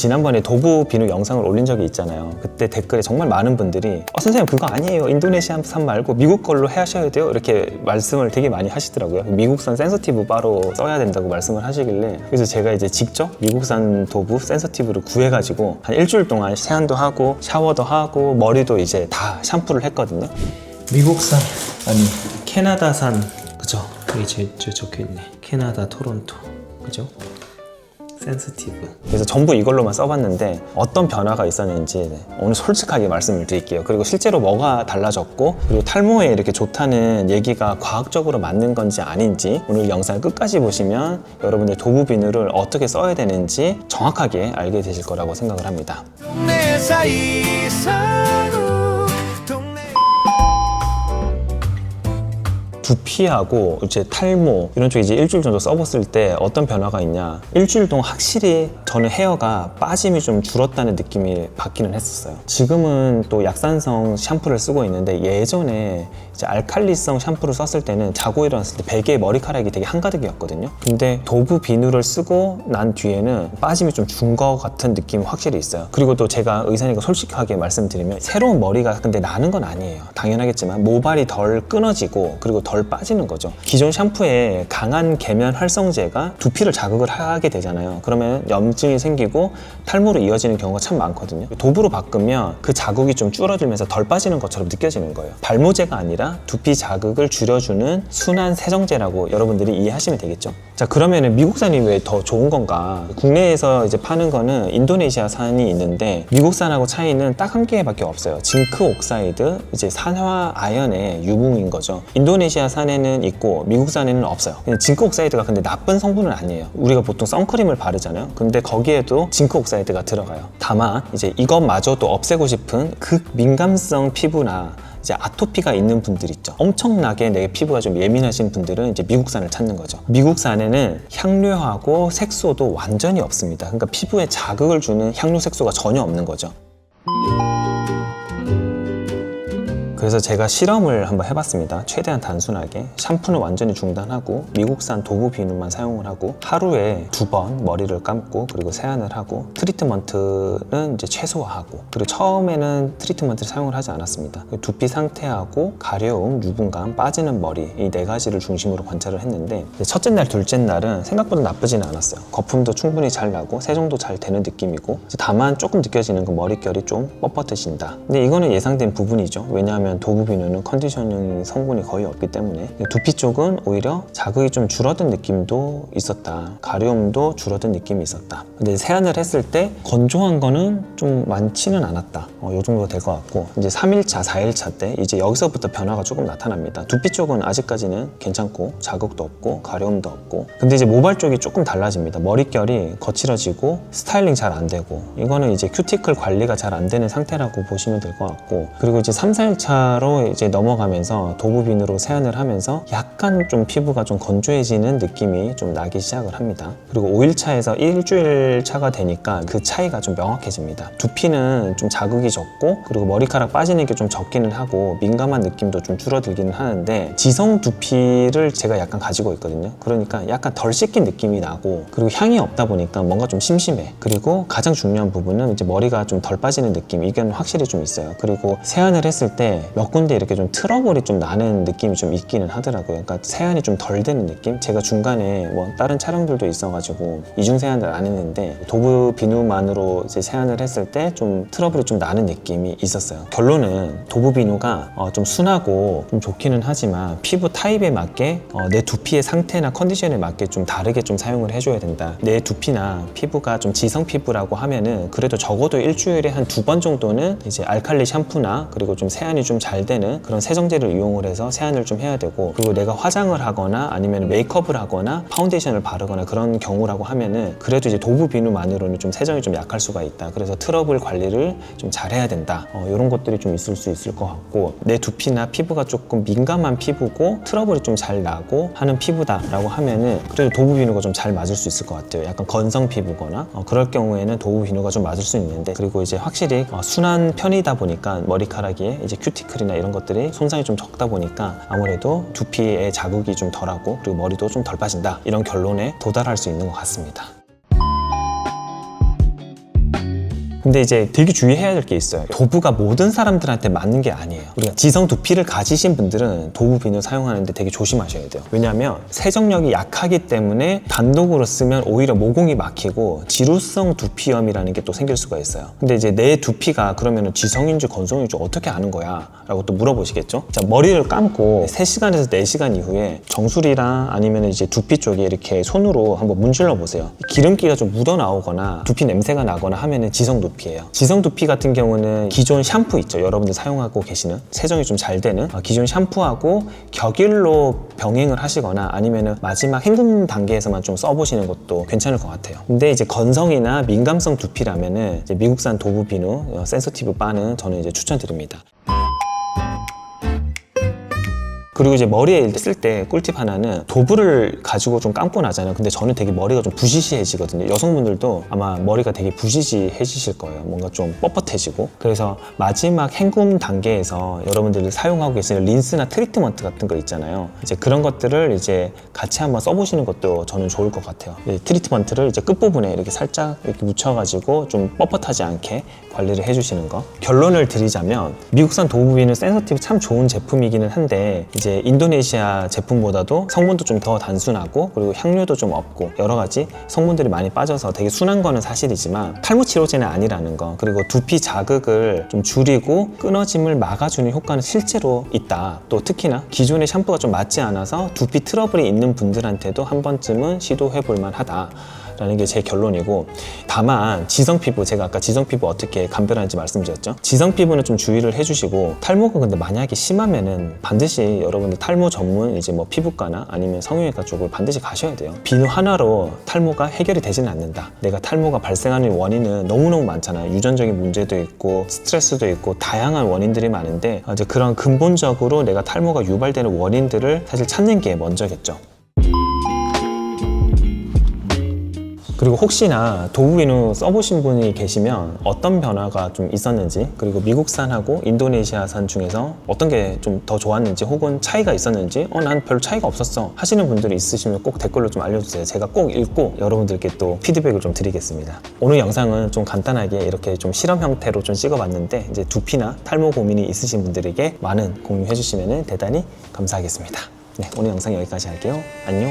지난번에 도구 비누 영상을 올린 적이 있잖아요. 그때 댓글에 정말 많은 분들이 선생님 그거 아니에요, 인도네시아산 말고 미국 걸로 하셔야 돼요, 이렇게 말씀을 되게 많이 하시더라고요. 미국산 센서티브 바로 써야 된다고 말씀을 하시길래, 그래서 제가 이제 직접 미국산 도구 센서티브를 구해가지고 한 일주일 동안 세안도 하고 샤워도 하고 머리도 이제 다 샴푸를 했거든요. 미국산 아니 캐나다산, 그죠? 여기 제일 적혀있네. 캐나다 토론토, 그죠? 센스티브. 그래서 전부 이걸로만 써봤는데 어떤 변화가 있었는지 오늘 솔직하게 말씀을 드릴게요. 그리고 실제로 뭐가 달라졌고, 그리고 탈모에 이렇게 좋다는 얘기가 과학적으로 맞는 건지 아닌지 오늘 영상 끝까지 보시면 여러분들 도구 비누를 어떻게 써야 되는지 정확하게 알게 되실 거라고 생각을 합니다. 두피하고 이제 탈모 이런 쪽에 이제 일주일 정도 써봤을 때 어떤 변화가 있냐, 일주일 동안 확실히 저는 헤어가 빠짐이 좀 줄었다는 느낌이 받기는 했었어요. 지금은 또 약산성 샴푸를 쓰고 있는데, 예전에 이제 알칼리성 샴푸를 썼을 때는 자고 일어났을 때 베개에 머리카락이 되게 한가득이었거든요. 근데 도구 비누를 쓰고 난 뒤에는 빠짐이 좀 준 것 같은 느낌이 확실히 있어요. 그리고 또 제가 의사니까 솔직하게 말씀드리면, 새로운 머리가 근데 나는 건 아니에요. 당연하겠지만 모발이 덜 끊어지고 그리고 덜 빠지는 거죠. 기존 샴푸에 강한 계면 활성제가 두피를 자극을 하게 되잖아요. 그러면 염증이 생기고 탈모로 이어지는 경우가 참 많거든요. 도구로 바꾸면 그 자극이 좀 줄어들면서 덜 빠지는 것처럼 느껴지는 거예요. 발모제가 아니라 두피 자극을 줄여주는 순한 세정제라고 여러분들이 이해하시면 되겠죠. 자, 그러면은 미국산이 왜 더 좋은 건가? 국내에서 이제 파는 거는 인도네시아산이 있는데, 미국산하고 차이는 딱 한 개밖에 없어요. 징크 옥사이드, 이제 산화 아연의 유붕인 거죠. 인도네시아산에는 있고 미국산에는 없어요. 징크 옥사이드가 근데 나쁜 성분은 아니에요. 우리가 보통 선크림을 바르잖아요. 근데 거기에도 징크 옥사이드가 들어가요. 다만 이제 이것마저도 없애고 싶은 극민감성 피부나 이제 아토피가 있는 분들 있죠. 엄청나게 내 피부가 좀 예민하신 분들은 이제 미국산을 찾는 거죠. 미국산에는 향료하고 색소도 완전히 없습니다. 그러니까 피부에 자극을 주는 향료, 색소가 전혀 없는 거죠. 그래서 제가 실험을 한번 해봤습니다. 최대한 단순하게 샴푸는 완전히 중단하고 미국산 도구 비누만 사용을 하고, 하루에 2번 머리를 감고 그리고 세안을 하고, 트리트먼트는 이제 최소화하고, 그리고 처음에는 트리트먼트를 사용을 하지 않았습니다. 두피 상태하고 가려움, 유분감, 빠지는 머리, 이 4가지를 중심으로 관찰을 했는데, 첫째 날, 둘째 날은 생각보다 나쁘지는 않았어요. 거품도 충분히 잘 나고 세정도 잘 되는 느낌이고, 다만 조금 느껴지는 건 머릿결이 좀 뻣뻣해진다. 근데 이거는 예상된 부분이죠. 왜냐하면 도구 비누는 컨디셔닝 성분이 거의 없기 때문에. 두피 쪽은 오히려 자극이 좀 줄어든 느낌도 있었다. 가려움도 줄어든 느낌이 있었다. 근데 세안을 했을 때 건조한 거는 좀 많지는 않았다. 요 정도 될 것 같고, 이제 3일차, 4일차 때 이제 여기서부터 변화가 조금 나타납니다. 두피 쪽은 아직까지는 괜찮고 자극도 없고 가려움도 없고, 근데 이제 모발 쪽이 조금 달라집니다. 머릿결이 거칠어지고 스타일링 잘 안 되고, 이거는 이제 큐티클 관리가 잘 안 되는 상태라고 보시면 될 것 같고, 그리고 이제 3, 4일차 로 이제 넘어가면서 도구 비누로 세안을 하면서 약간 좀 피부가 좀 건조해지는 느낌이 좀 나기 시작을 합니다. 그리고 5일차에서 일주일 차가 되니까 그 차이가 좀 명확해집니다. 두피는 좀 자극이 적고, 그리고 머리카락 빠지는 게 좀 적기는 하고 민감한 느낌도 좀 줄어들기는 하는데, 지성 두피를 제가 약간 가지고 있거든요. 그러니까 약간 덜 씻긴 느낌이 나고, 그리고 향이 없다 보니까 뭔가 좀 심심해. 그리고 가장 중요한 부분은 이제 머리가 좀 덜 빠지는 느낌, 이건 확실히 좀 있어요. 그리고 세안을 했을 때 몇 군데 이렇게 좀 트러블이 좀 나는 느낌이 좀 있기는 하더라고요. 그러니까 세안이 좀 덜 되는 느낌? 제가 중간에 뭐 다른 촬영들도 있어가지고 이중 세안을 안 했는데, 도구 비누만으로 이제 세안을 했을 때 좀 트러블이 좀 나는 느낌이 있었어요. 결론은 도구 비누가 좀 순하고 좀 좋기는 하지만 피부 타입에 맞게 내 두피의 상태나 컨디션에 맞게 좀 다르게 좀 사용을 해줘야 된다. 내 두피나 피부가 좀 지성 피부라고 하면은 그래도 적어도 일주일에 한 2번 정도는 이제 알칼리 샴푸나 그리고 좀 세안이 좀 잘 되는 그런 세정제를 이용을 해서 세안을 좀 해야 되고, 그리고 내가 화장을 하거나 아니면 메이크업을 하거나 파운데이션을 바르거나 그런 경우라고 하면은 그래도 이제 도구 비누만으로는 좀 세정이 좀 약할 수가 있다. 그래서 트러블 관리를 좀 잘해야 된다. 이런 것들이 좀 있을 수 있을 것 같고, 내 두피나 피부가 조금 민감한 피부고 트러블이 좀 잘 나고 하는 피부다라고 하면은 그래도 도구 비누가 좀 잘 맞을 수 있을 것 같아요. 약간 건성 피부거나 그럴 경우에는 도구 비누가 좀 맞을 수 있는데, 그리고 이제 확실히 순한 편이다 보니까 머리카락에 이제 큐티클이나 이런 것들이 손상이 좀 적다 보니까 아무래도 두피에 자극이 좀 덜하고 그리고 머리도 좀 덜 빠진다, 이런 결론에 도달할 수 있는 것 같습니다. 근데 이제 되게 주의해야 될 게 있어요. 도브가 모든 사람들한테 맞는 게 아니에요. 우리가 지성 두피를 가지신 분들은 도브 비누 사용하는데 되게 조심하셔야 돼요. 왜냐하면 세정력이 약하기 때문에 단독으로 쓰면 오히려 모공이 막히고 지루성 두피염이라는 게 또 생길 수가 있어요. 근데 이제 내 두피가 그러면 지성인지 건성인지 어떻게 아는 거야? 라고 또 물어보시겠죠? 자, 머리를 감고 3시간에서 4시간 이후에 정수리랑 아니면 이제 두피 쪽에 이렇게 손으로 한번 문질러 보세요. 기름기가 좀 묻어 나오거나 두피 냄새가 나거나 하면은 지성 두피예요. 지성 두피 같은 경우는 기존 샴푸 있죠. 여러분들 사용하고 계시는 세정이 좀 잘 되는 기존 샴푸하고 격일로 병행을 하시거나 아니면은 마지막 헹굼 단계에서만 좀 써보시는 것도 괜찮을 것 같아요. 근데 이제 건성이나 민감성 두피라면은 이제 미국산 도브 비누 센서티브 바는 저는 이제 추천드립니다. 그리고 이제 머리에 쓸 때 꿀팁 하나는 도브를 가지고 좀 감고 나잖아요. 근데 저는 되게 머리가 좀 부시시해지거든요. 여성분들도 아마 머리가 되게 부시시해지실 거예요. 뭔가 좀 뻣뻣해지고. 그래서 마지막 헹굼 단계에서 여러분들이 사용하고 계시는 린스나 트리트먼트 같은 거 있잖아요. 이제 그런 것들을 이제 같이 한번 써보시는 것도 저는 좋을 것 같아요. 트리트먼트를 이제 끝부분에 이렇게 살짝 이렇게 묻혀가지고 좀 뻣뻣하지 않게 관리를 해주시는 거. 결론을 드리자면 미국산 도브 비누 센서티브 참 좋은 제품이기는 한데 이제 인도네시아 제품보다도 성분도 좀 더 단순하고 그리고 향료도 좀 없고 여러 가지 성분들이 많이 빠져서 되게 순한 거는 사실이지만 탈모 치료제는 아니라는 거, 그리고 두피 자극을 좀 줄이고 끊어짐을 막아주는 효과는 실제로 있다. 또 특히나 기존의 샴푸가 좀 맞지 않아서 두피 트러블이 있는 분들한테도 한 번쯤은 시도해 볼 만하다 라는 게 제 결론이고, 다만 지성 피부, 제가 아까 지성 피부 어떻게 감별하는지 말씀드렸죠. 지성 피부는 좀 주의를 해주시고, 탈모가 근데 만약에 심하면은 반드시 여러분들 탈모 전문 이제 뭐 피부과나 아니면 성형외과 쪽을 반드시 가셔야 돼요. 비누 하나로 탈모가 해결이 되지는 않는다. 내가 탈모가 발생하는 원인은 너무너무 많잖아요. 유전적인 문제도 있고 스트레스도 있고 다양한 원인들이 많은데 이제 그런 근본적으로 내가 탈모가 유발되는 원인들을 사실 찾는 게 먼저겠죠. 그리고 혹시나 도브 비누 써보신 분이 계시면 어떤 변화가 좀 있었는지, 그리고 미국산하고 인도네시아산 중에서 어떤 게 좀 더 좋았는지 혹은 차이가 있었는지 난 별로 차이가 없었어 하시는 분들이 있으시면 꼭 댓글로 좀 알려주세요. 제가 꼭 읽고 여러분들께 또 피드백을 좀 드리겠습니다. 오늘 영상은 좀 간단하게 이렇게 좀 실험 형태로 좀 찍어봤는데 이제 두피나 탈모 고민이 있으신 분들에게 많은 공유해 주시면 대단히 감사하겠습니다. 네, 오늘 영상 여기까지 할게요. 안녕.